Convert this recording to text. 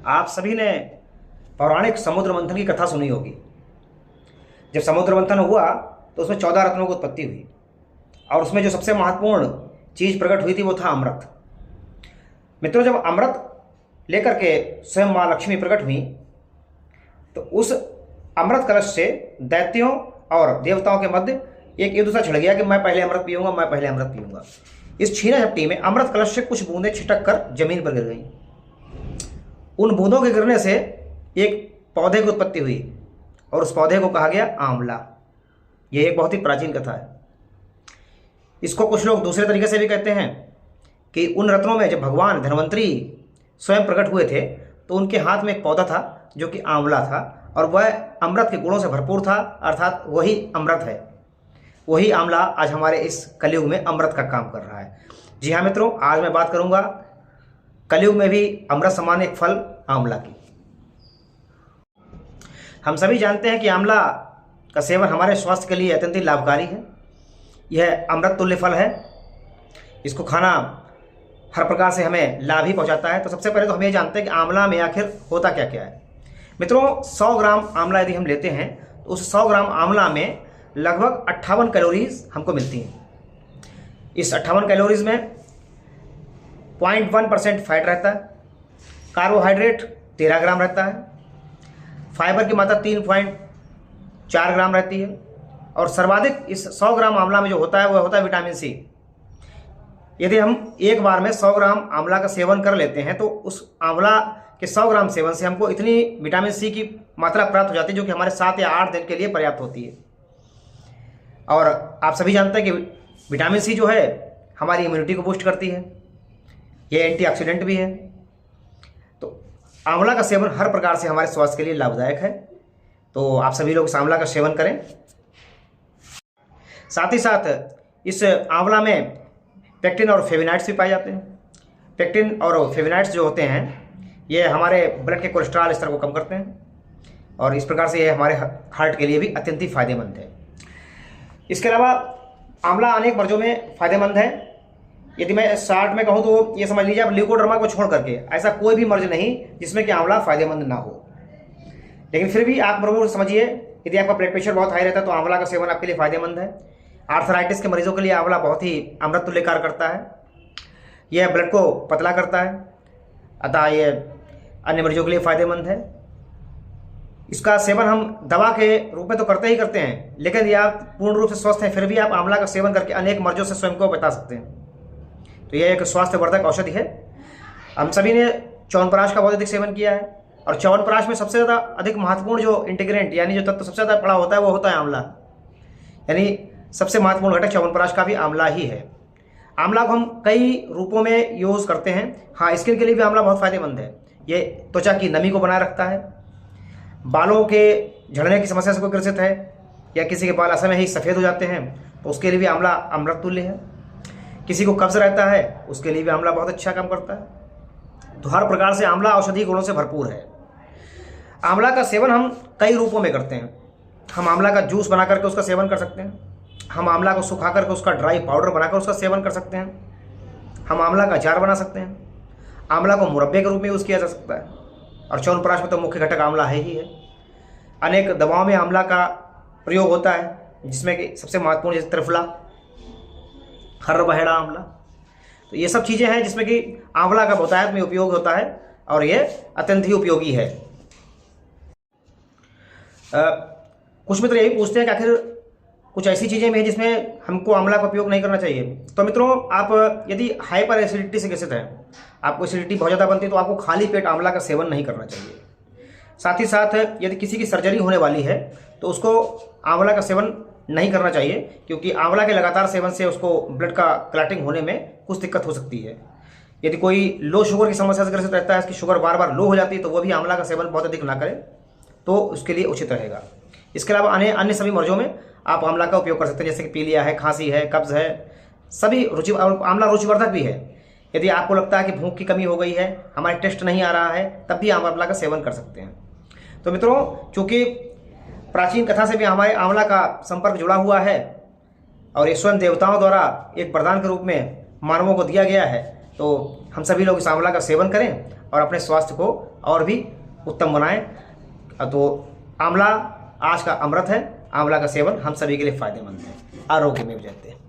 आप सभी ने पौराणिक समुद्र मंथन की कथा सुनी होगी। जब समुद्र मंथन हुआ तो उसमें 14 रत्नों की उत्पत्ति हुई और उसमें जो सबसे महत्वपूर्ण चीज प्रकट हुई थी वो था अमृत। मित्रों, जब अमृत लेकर के स्वयं माँ लक्ष्मी प्रकट हुई तो उस अमृत कलश से दैत्यों और देवताओं के मध्य एक युद्ध सा छिड़ गया कि मैं पहले अमृत पीऊंगा, मैं पहले अमृत पीऊंगा। इस छीना झपटी में अमृत कलश से कुछ बूंदें छिटक कर जमीन पर गिर गईं। उन बूंदों के गिरने से एक पौधे की उत्पत्ति हुई और उस पौधे को कहा गया आंवला। यह एक बहुत ही प्राचीन कथा है। इसको कुछ लोग दूसरे तरीके से भी कहते हैं कि उन रत्नों में जब भगवान धन्वंतरी स्वयं प्रकट हुए थे तो उनके हाथ में एक पौधा था जो कि आंवला था और वह अमृत के गुणों से भरपूर था, अर्थात वही अमृत है। वही आंवला आज हमारे इस कलयुग में अमृत का काम कर रहा है। जी हाँ मित्रों, आज मैं बात करूंगा कलयुग में भी अमृत समान एक फल आंवला की। हम सभी जानते हैं कि आंवला का सेवन हमारे स्वास्थ्य के लिए अत्यंत ही लाभकारी है। यह अमृत तुल्य फल है। इसको खाना हर प्रकार से हमें लाभ ही पहुंचाता है। तो सबसे पहले तो हम ये जानते हैं कि आंवला में आखिर होता क्या क्या है। मित्रों, 100 ग्राम आंवला यदि हम लेते हैं तो उस 100 ग्राम आंवला में लगभग 58 कैलोरीज हमको मिलती हैं। इस 58 कैलोरीज में 0.1% फैट रहता है, कार्बोहाइड्रेट 13 ग्राम रहता है, फाइबर की मात्रा 3.4 ग्राम रहती है और सर्वाधिक इस 100 ग्राम आंवला में जो होता है वह होता है विटामिन सी। यदि हम एक बार में 100 ग्राम आंवला का सेवन कर लेते हैं तो उस आंवला के 100 ग्राम सेवन से हमको इतनी विटामिन सी की मात्रा प्राप्त हो जाती है जो कि हमारे 7 या 8 दिन के लिए पर्याप्त होती है। और आप सभी जानते हैं कि विटामिन सी जो है हमारी इम्यूनिटी को बूस्ट करती है। यह एंटीऑक्सीडेंट भी है। तो आंवला का सेवन हर प्रकार से हमारे स्वास्थ्य के लिए लाभदायक है। तो आप सभी लोग इस आंवला का सेवन करें। साथ ही साथ इस आंवला में पेक्टिन और फेविनाइड्स भी पाए जाते हैं। पेक्टिन और फेविनाइड्स जो होते हैं ये हमारे ब्लड के कोलेस्ट्रॉल स्तर को कम करते हैं और इस प्रकार से ये हमारे हार्ट के लिए भी अत्यंत ही फायदेमंद है। इसके अलावा आंवला अनेक मर्जों में फायदेमंद है। यदि मैं शॉर्ट में कहूँ तो ये समझ लीजिए आप ल्यूकोडर्मा को छोड़ करके ऐसा कोई भी मर्ज नहीं जिसमें कि आंवला फायदेमंद ना हो। लेकिन फिर भी आप प्रभु समझिए, यदि आपका ब्लड प्रेशर बहुत हाई रहता है तो आंवला का सेवन आपके लिए फायदेमंद है। आर्थराइटिस के मरीजों के लिए आंवला बहुत ही अमृत तुल्य कार्य करता है। यह ब्लड को पतला करता है, अतः यह अन्य मरीजों के लिए फायदेमंद है। इसका सेवन हम दवा के रूप में तो करते ही करते हैं, लेकिन यदि आप पूर्ण रूप से स्वस्थ हैं फिर भी आप आंवला का सेवन करके अनेक मर्जों से स्वयं को बचा सकते हैं। तो यह एक स्वास्थ्यवर्धक औषधि है। हम सभी ने च्यवनप्राश का बहुत अधिक सेवन किया है और च्यवनप्राश में सबसे ज़्यादा अधिक महत्वपूर्ण जो इंटीग्रेंट यानी जो तत्व सबसे ज़्यादा बड़ा होता है वो होता है आंवला। यानी सबसे महत्वपूर्ण घटक च्यवनप्राश का भी आंवला ही है। आंवला को हम कई रूपों में यूज़ करते हैं। हाँ, स्किन के लिए भी आंवला बहुत फायदेमंद है। ये त्वचा की नमी को बनाए रखता है। बालों के झड़ने की समस्या से कोई ग्रसित है या किसी के बाल असमय ही सफ़ेद हो जाते हैं तो उसके लिए भी आंवला अमृत तुल्य है। किसी को कब्ज रहता है उसके लिए भी आंवला बहुत अच्छा काम करता है। तो हर प्रकार से आंवला औषधीय गुणों से भरपूर है। आंवला का सेवन हम कई रूपों में करते हैं। हम आंवला का जूस बना करके उसका सेवन कर सकते हैं। हम आंवला को सुखा करके उसका ड्राई पाउडर बनाकर उसका सेवन कर सकते हैं। हम आंवला का अचार बना सकते हैं। आंवला को मुरब्बे के रूप में यूज़ किया जा सकता है और च्यवनप्राश में तो मुख्य घटक आंवला है ही है। अनेक दवाओं में आंवला का प्रयोग होता है जिसमें कि सबसे महत्वपूर्ण जैसे त्रिफला, हर्रा आंवला। तो ये सब चीज़ें हैं जिसमें कि आंवला का बहुतायत में उपयोग होता है और ये अत्यंत ही उपयोगी है। कुछ मित्र यही पूछते हैं कि आखिर कुछ ऐसी चीज़ें भी हैं जिसमें हमको आंवला का उपयोग नहीं करना चाहिए। तो मित्रों, आप यदि हाइपर एसिडिटी से ग्रसित हैं, आपको एसिडिटी बहुत ज़्यादा बनती है, तो आपको खाली पेट आंवला का सेवन नहीं करना चाहिए। साथ ही साथ यदि किसी की सर्जरी होने वाली है तो उसको आंवला का सेवन नहीं करना चाहिए, क्योंकि आंवला के लगातार सेवन से उसको ब्लड का क्लॉटिंग होने में कुछ दिक्कत हो सकती है। यदि कोई लो शुगर की समस्या से ग्रसित रहता है, इसकी शुगर बार बार लो हो जाती है, तो वो भी आंवला का सेवन बहुत अधिक ना करें तो उसके लिए उचित रहेगा। इसके अलावा अन्य सभी मर्जों में आप आंवला का उपयोग कर सकते हैं, जैसे कि पीलिया है, खांसी है, कब्ज है, सभी आंवला रुचिवर्धक भी है। यदि आपको लगता है कि भूख की कमी हो गई है, हमारे टेस्ट नहीं आ रहा है, तब भी आंवला का सेवन कर सकते हैं। तो मित्रों, चूँकि प्राचीन कथा से भी हमारे आंवला का संपर्क जुड़ा हुआ है और ये स्वयं देवताओं द्वारा एक वरदान के रूप में मानवों को दिया गया है, तो हम सभी लोग इस आंवला का सेवन करें और अपने स्वास्थ्य को और भी उत्तम बनाएं। तो आंवला आज का अमृत है। आंवला का सेवन हम सभी के लिए फायदेमंद है। आरोग्य में जयते।